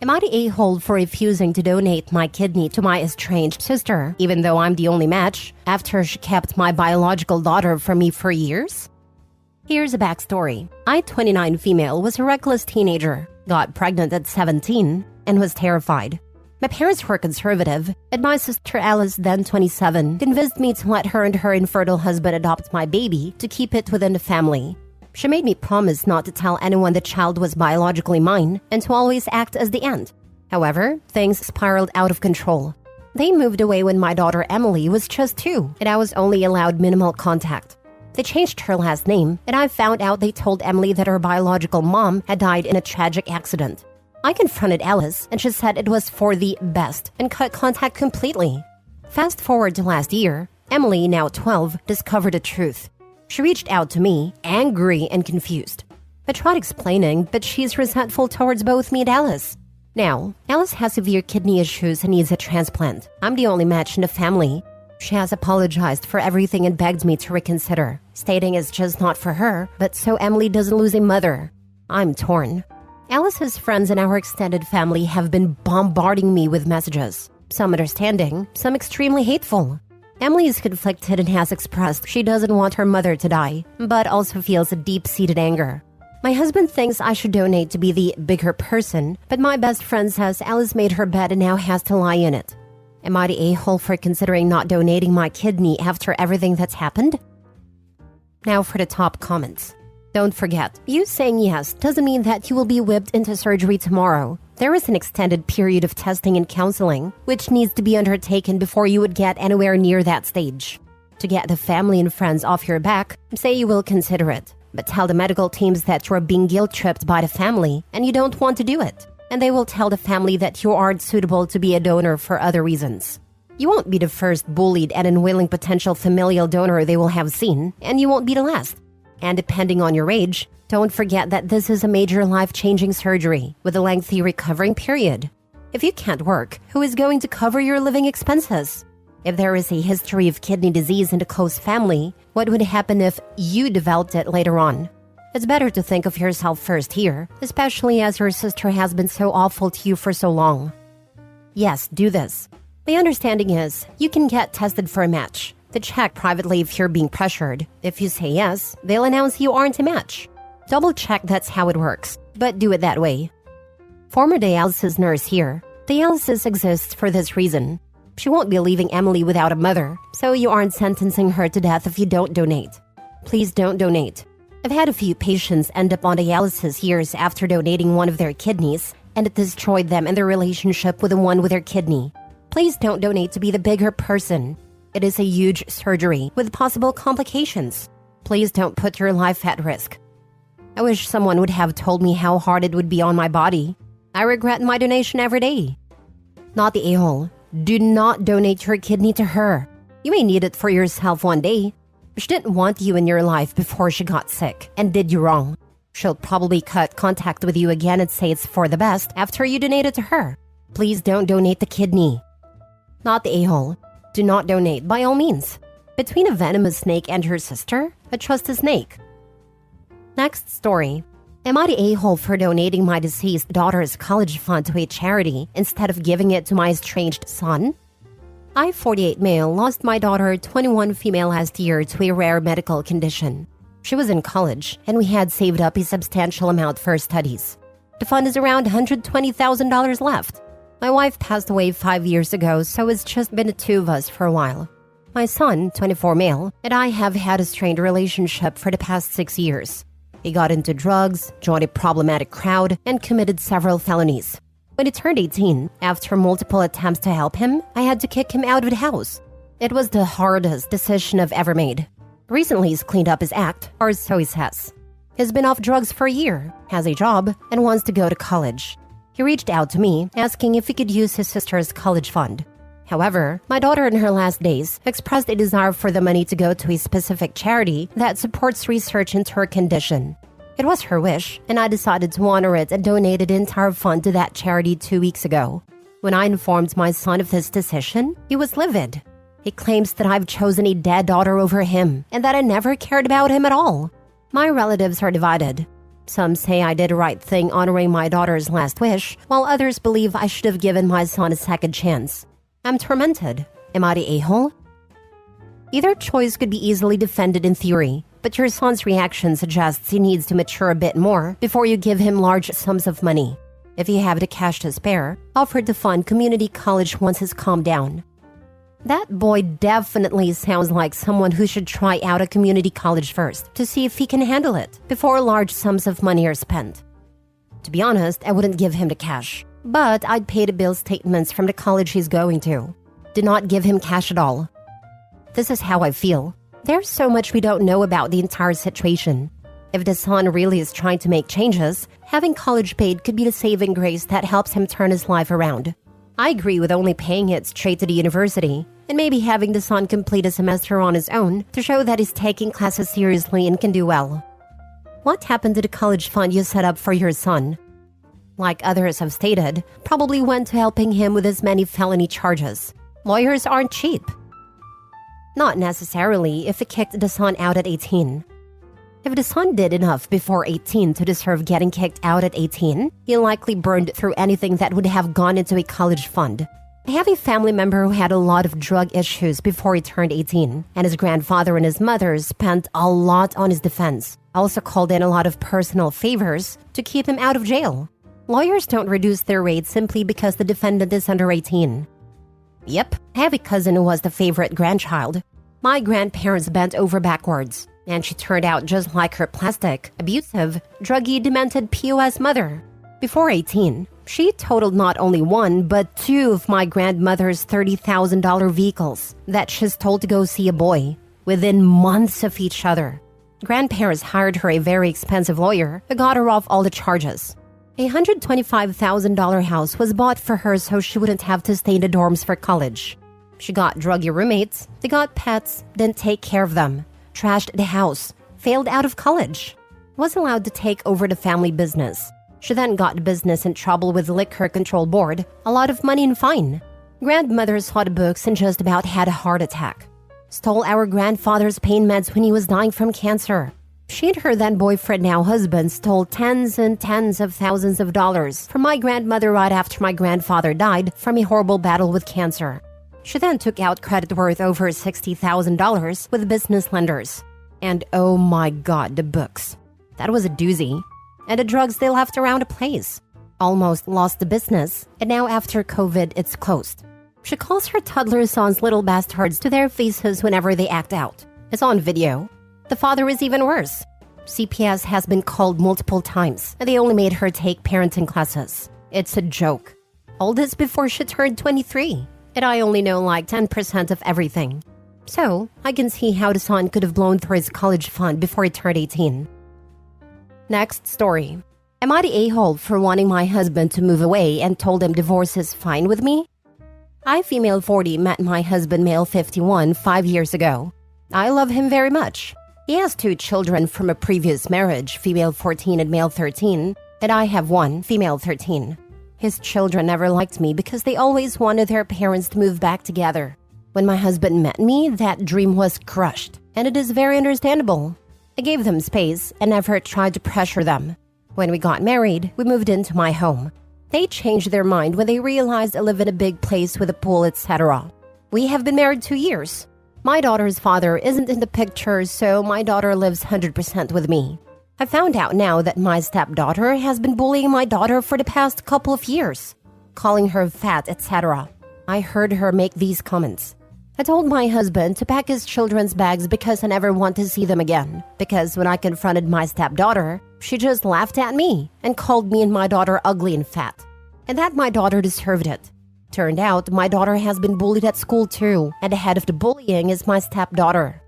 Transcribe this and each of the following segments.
Am I the a-hole for refusing to donate my kidney to my estranged sister, even though I'm the only match, after she kept my biological daughter from me for years? Here's a backstory. I, 29 female, was a reckless teenager, got pregnant at 17, and was terrified. My parents were conservative, and my sister Alice, then 27, convinced me to let her and her infertile husband adopt my baby to keep it within the family. She made me promise not to tell anyone the child was biologically mine and to always act as the aunt. However, things spiraled out of control. They moved away when my daughter Emily was just 2, and I was only allowed minimal contact. They changed her last name, and I found out they told Emily that her biological mom had died in a tragic accident. I confronted Alice, and she said it was for the best and cut contact completely. Fast forward to last year, Emily, now 12, discovered the truth. She reached out to me, angry and confused. I tried explaining, but she's resentful towards both me and Alice. Now, Alice has severe kidney issues and needs a transplant. I'm the only match in the family. She has apologized for everything and begged me to reconsider, stating it's just not for her, but so Emily doesn't lose a mother. I'm torn. Alice's friends and our extended family have been bombarding me with messages, some understanding, some extremely hateful. Emily is conflicted and has expressed she doesn't want her mother to die, but also feels a deep-seated anger. My husband thinks I should donate to be the bigger person, but my best friend says Alice made her bed and now has to lie in it. Am I the a-hole for considering not donating my kidney after everything that's happened? Now for the top comments. Don't forget, you saying yes doesn't mean that you will be whipped into surgery tomorrow. There is an extended period of testing and counseling, which needs to be undertaken before you would get anywhere near that stage. To get the family and friends off your back, say you will consider it, but tell the medical teams that you're being guilt-tripped by the family and you don't want to do it. And they will tell the family that you aren't suitable to be a donor for other reasons. You won't be the first bullied and unwilling potential familial donor they will have seen, and you won't be the last. And depending on your age, don't forget that this is a major life-changing surgery with a lengthy recovering period. If you can't work, who is going to cover your living expenses? If there is a history of kidney disease in the close family, what would happen if you developed it later on? It's better to think of yourself first here, especially as your sister has been so awful to you for so long. Yes, do this. My understanding is you can get tested for a match. They check privately if you're being pressured. If you say yes, they'll announce you aren't a match. Double check that's how it works, but do it that way. Former dialysis nurse here. Dialysis exists for this reason. She won't be leaving Emily without a mother, so you aren't sentencing her to death if you don't donate. Please don't donate. I've had a few patients end up on dialysis years after donating one of their kidneys, and it destroyed them and their relationship with the one with their kidney. Please don't donate to be the bigger person. It is a huge surgery with possible complications. Please don't put your life at risk. I wish someone would have told me how hard it would be on my body. I regret my donation every day. Not the a-hole. Do not donate your kidney to her. You may need it for yourself one day. She didn't want you in your life before she got sick and did you wrong. She'll probably cut contact with you again and say it's for the best after you donate it to her. Please don't donate the kidney. Not the a-hole. Do not donate by all means. Between a venomous snake and her sister, I trust a snake. Next story. Am I the a-hole for donating my deceased daughter's college fund to a charity instead of giving it to my estranged son? I, 48 male, lost my daughter, 21 female last year to a rare medical condition. She was in college, and we had saved up a substantial amount for studies. The fund is around $120,000 left. My wife passed away 5 years ago, so it's just been the two of us for a while. My son, 24 male, and I have had a strained relationship for the past 6 years. He got into drugs, joined a problematic crowd, and committed several felonies. When he turned 18, after multiple attempts to help him, I had to kick him out of the house. It was the hardest decision I've ever made. Recently, he's cleaned up his act, or so he says. He's been off drugs for a year, has a job, and wants to go to college. He reached out to me, asking if he could use his sister's college fund. However, my daughter in her last days expressed a desire for the money to go to a specific charity that supports research into her condition. It was her wish, and I decided to honor it and donated the entire fund to that charity 2 weeks ago. When I informed my son of this decision, he was livid. He claims that I've chosen a dead daughter over him, and that I never cared about him at all. My relatives are divided. Some say I did the right thing honoring my daughter's last wish, while others believe I should have given my son a second chance. I'm tormented. Am I the a-hole? Either choice could be easily defended in theory, but your son's reaction suggests he needs to mature a bit more before you give him large sums of money. If you have the cash to spare, offer to fund community college once he's calmed down. That boy definitely sounds like someone who should try out a community college first to see if he can handle it before large sums of money are spent. To be honest, I wouldn't give him the cash, but I'd pay the bill statements from the college he's going to. Do not give him cash at all. This is how I feel. There's so much we don't know about the entire situation. If the son really is trying to make changes, having college paid could be the saving grace that helps him turn his life around. I agree with only paying it straight to the university, and maybe having the son complete a semester on his own to show that he's taking classes seriously and can do well. What happened to the college fund you set up for your son? Like others have stated, probably went to helping him with his many felony charges. Lawyers aren't cheap. Not necessarily if he kicked the son out at 18. If the son did enough before 18 to deserve getting kicked out at 18, he likely burned through anything that would have gone into a college fund. I have a family member who had a lot of drug issues before he turned 18, and his grandfather and his mother spent a lot on his defense. Also called in a lot of personal favors to keep him out of jail. Lawyers don't reduce their rates simply because the defendant is under 18. Yep, I have a cousin who was the favorite grandchild. My grandparents bent over backwards, and she turned out just like her plastic, abusive, druggy, demented POS mother. Before 18, she totaled not only one, but two of my grandmother's $30,000 vehicles that she's told to go see a boy, within months of each other. Grandparents hired her a very expensive lawyer who got her off all the charges. A $125,000 house was bought for her so she wouldn't have to stay in the dorms for college. She got druggy roommates, they got pets, didn't take care of them, trashed the house, failed out of college, was allowed to take over the family business. She then got the business in trouble with the Liquor Control Board, a lot of money and fine. Grandmother saw the books and just about had a heart attack. Stole our grandfather's pain meds when he was dying from cancer. She and her then boyfriend, now husband, stole tens and tens of thousands of dollars from my grandmother right after my grandfather died from a horrible battle with cancer. She then took out credit worth over $60,000 with business lenders. And oh my god, the books. That was a doozy. And the drugs they left around the place. Almost lost the business, and now after COVID, it's closed. She calls her toddler sons little bastards to their faces whenever they act out. It's on video. The father is even worse. CPS has been called multiple times, and they only made her take parenting classes. It's a joke. All this before she turned 23, and I only know like 10% of everything. So, I can see how the son could have blown through his college fund before he turned 18. Next story. Am I the a-hole for wanting my husband to move away and told him divorce is fine with me? I, female 40, met my husband, male 51, 5 years ago. I love him very much. He has 2 children from a previous marriage, female 14 and male 13, and I have 1, female 13. His children never liked me because they always wanted their parents to move back together. When my husband met me, that dream was crushed, and it is very understandable. I gave them space and never tried to pressure them. When we got married, we moved into my home. They changed their mind when they realized I live in a big place with a pool, etc. We have been married 2 years. My daughter's father isn't in the picture, so my daughter lives 100% with me. I found out now that my stepdaughter has been bullying my daughter for the past couple of years, calling her fat, etc. I heard her make these comments. I told my husband to pack his children's bags because I never want to see them again. Because when I confronted my stepdaughter, she just laughed at me and called me and my daughter ugly and fat. And that my daughter deserved it. Turned out, my daughter has been bullied at school too, and the head of the bullying is my stepdaughter.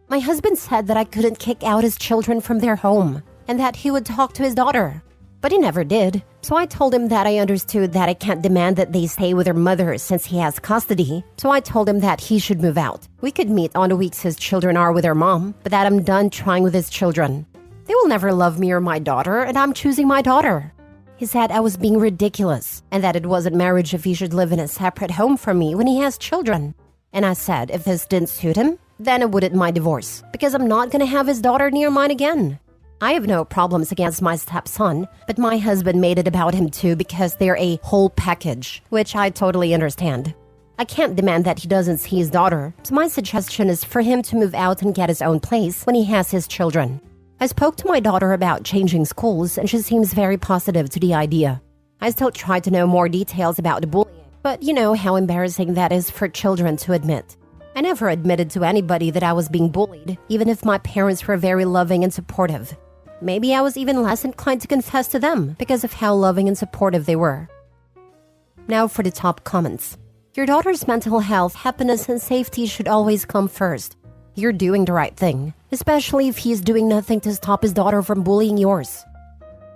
My husband said that I couldn't kick out his children from their home, and that he would talk to his daughter. But he never did, so I told him that I understood that I can't demand that they stay with their mother since he has custody, so I told him that he should move out. We could meet on the weeks his children are with their mom, but that I'm done trying with his children. They will never love me or my daughter, and I'm choosing my daughter. He said I was being ridiculous, and that it wasn't marriage if he should live in a separate home from me when he has children. And I said if this didn't suit him, then I wouldn't mind divorce, because I'm not gonna have his daughter near mine again. I have no problems against my stepson, but my husband made it about him too because they're a whole package, which I totally understand. I can't demand that he doesn't see his daughter, so my suggestion is for him to move out and get his own place when he has his children. I spoke to my daughter about changing schools and she seems very positive to the idea. I still try to know more details about the bullying, but you know how embarrassing that is for children to admit. I never admitted to anybody that I was being bullied, even if my parents were very loving and supportive. Maybe I was even less inclined to confess to them because of how loving and supportive they were. Now for the top comments. Your daughter's mental health, happiness, and safety should always come first. You're doing the right thing, especially if he's doing nothing to stop his daughter from bullying yours.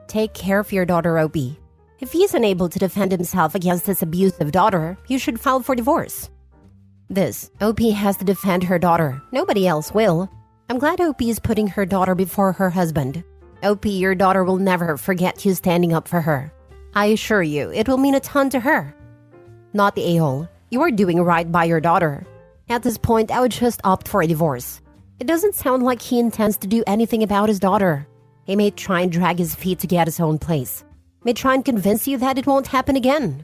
Take care of your daughter, OP. If he's unable to defend himself against his abusive daughter, you should file for divorce. This, OP has to defend her daughter. Nobody else will. I'm glad OP is putting her daughter before her husband. OP, your daughter will never forget you standing up for her. I assure you, it will mean a ton to her. Not the a-hole. You are doing right by your daughter. At this point, I would just opt for a divorce. It doesn't sound like he intends to do anything about his daughter. He may try and drag his feet to get his own place. May try and convince you that it won't happen again.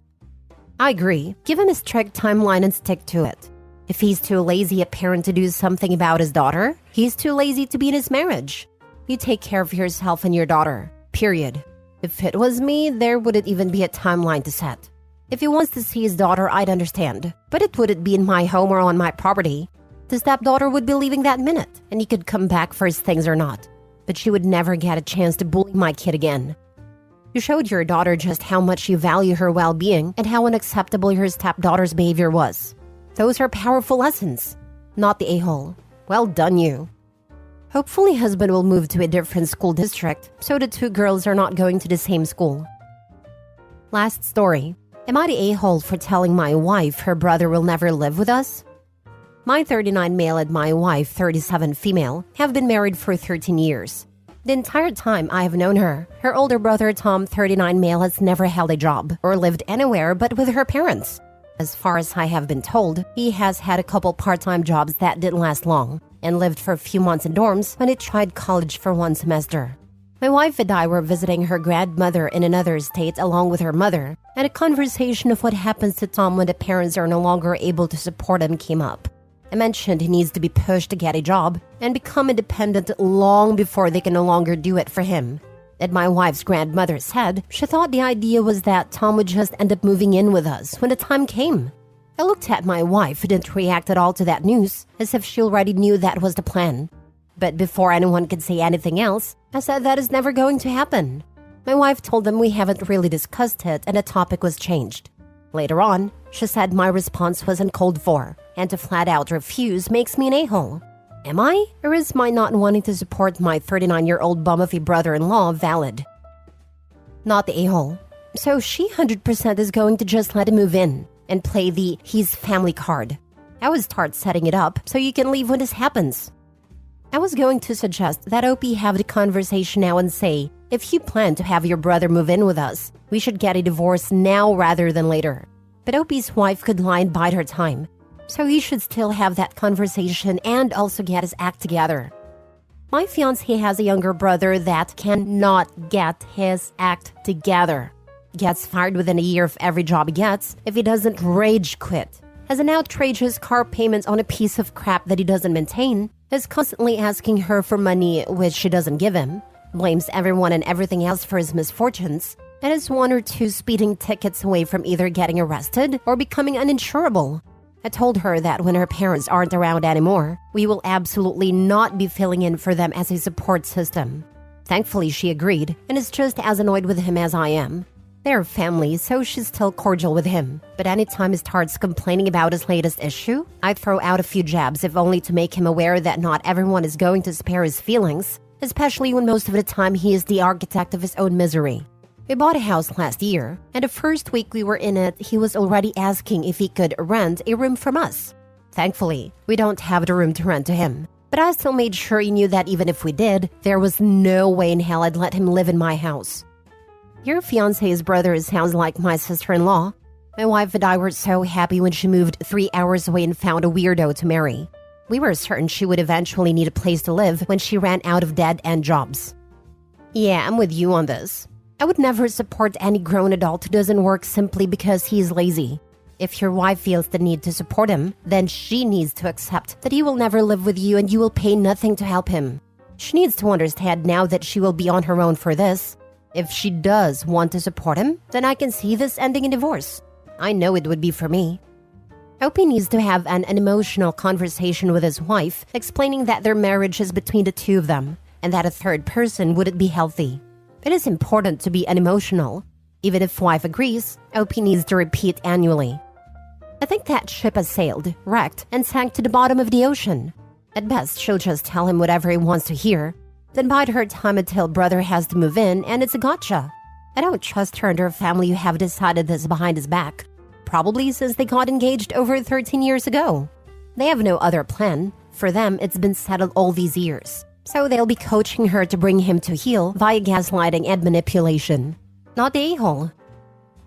I agree. Give him a strict timeline and stick to it. If he's too lazy a parent to do something about his daughter, he's too lazy to be in his marriage. You take care of yourself and your daughter. Period. If it was me, there wouldn't even be a timeline to set. If he wants to see his daughter, I'd understand. But it wouldn't be in my home or on my property. The stepdaughter would be leaving that minute, and he could come back for his things or not. But she would never get a chance to bully my kid again. You showed your daughter just how much you value her well-being and how unacceptable your stepdaughter's behavior was. Those are powerful lessons. Not the a-hole. Well done, you. Hopefully husband will move to a different school district, so the two girls are not going to the same school. Last story. Am I the a-hole for telling my wife her brother will never live with us? My 39 male and my wife, 37 female, have been married for 13 years. The entire time I have known her, her older brother Tom, 39 male, has never held a job or lived anywhere but with her parents. As far as I have been told, he has had a couple part-time jobs that didn't last long and lived for a few months in dorms when he tried college for one semester. My wife and I were visiting her grandmother in another state along with her mother, and a conversation of what happens to Tom when the parents are no longer able to support him came up. I mentioned he needs to be pushed to get a job and become independent long before they can no longer do it for him. And my wife's grandmother said she thought the idea was that Tom would just end up moving in with us when the time came. I looked at my wife, who didn't react at all to that news, as if she already knew that was the plan. But before anyone could say anything else, I said that is never going to happen. My wife told them we haven't really discussed it and the topic was changed. Later on, she said my response was uncalled for, and to flat out refuse makes me an a-hole. Am I? Or is my not wanting to support my 39-year-old bum of a brother-in-law valid? Not the a-hole. So she 100% is going to just let him move in and play the he's family card. I would start setting it up so you can leave when this happens. I was going to suggest that OP have the conversation now and say, if you plan to have your brother move in with us, we should get a divorce now rather than later. But OP's wife could lie and bide her time. So he should still have that conversation and also get his act together. My fiancé has a younger brother that cannot get his act together. Gets fired within a year of every job he gets if he doesn't rage quit. Has an outrageous car payment on a piece of crap that he doesn't maintain. Is constantly asking her for money which she doesn't give him. Blames everyone and everything else for his misfortunes. And is 1 or 2 speeding tickets away from either getting arrested or becoming uninsurable. I told her that when her parents aren't around anymore, we will absolutely not be filling in for them as a support system. Thankfully, she agreed and is just as annoyed with him as I am. They're family, so she's still cordial with him. But anytime he starts complaining about his latest issue, I throw out a few jabs if only to make him aware that not everyone is going to spare his feelings, especially when most of the time he is the architect of his own misery. We bought a house last year, and the first week we were in it, he was already asking if he could rent a room from us. Thankfully, we don't have the room to rent to him, but I still made sure he knew that even if we did, there was no way in hell I'd let him live in my house. Your fiancé's brother sounds like my sister-in-law. My wife and I were so happy when she moved 3 hours away and found a weirdo to marry. We were certain she would eventually need a place to live when she ran out of dead-end jobs. Yeah, I'm with you on this. I would never support any grown adult who doesn't work simply because he's lazy. If your wife feels the need to support him, then she needs to accept that he will never live with you and you will pay nothing to help him. She needs to understand now that she will be on her own for this. If she does want to support him, then I can see this ending in divorce. I know it would be for me. Opie needs to have an emotional conversation with his wife, explaining that their marriage is between the two of them, and that a third person wouldn't be healthy. It is important to be unemotional. Even if wife agrees, Opie needs to repeat annually. I think that ship has sailed, wrecked, and sank to the bottom of the ocean. At best, she'll just tell him whatever he wants to hear, then bide her time until brother has to move in, and it's a gotcha. I don't trust her and her family who have decided this behind his back, probably since they got engaged over 13 years ago. They have no other plan. For them, it's been settled all these years. So they'll be coaching her to bring him to heel via gaslighting and manipulation. Not the a-hole.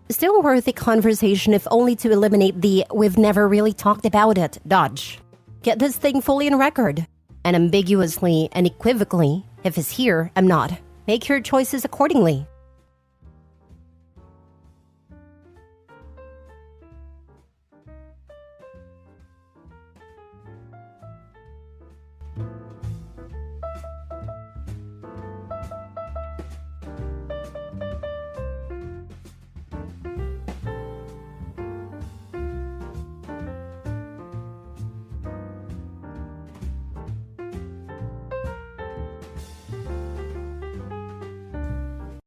Still worth a conversation if only to eliminate the "we've never really talked about it" dodge. Get this thing fully on record. And ambiguously and equivocally, if it's here, I'm not. Make your choices accordingly.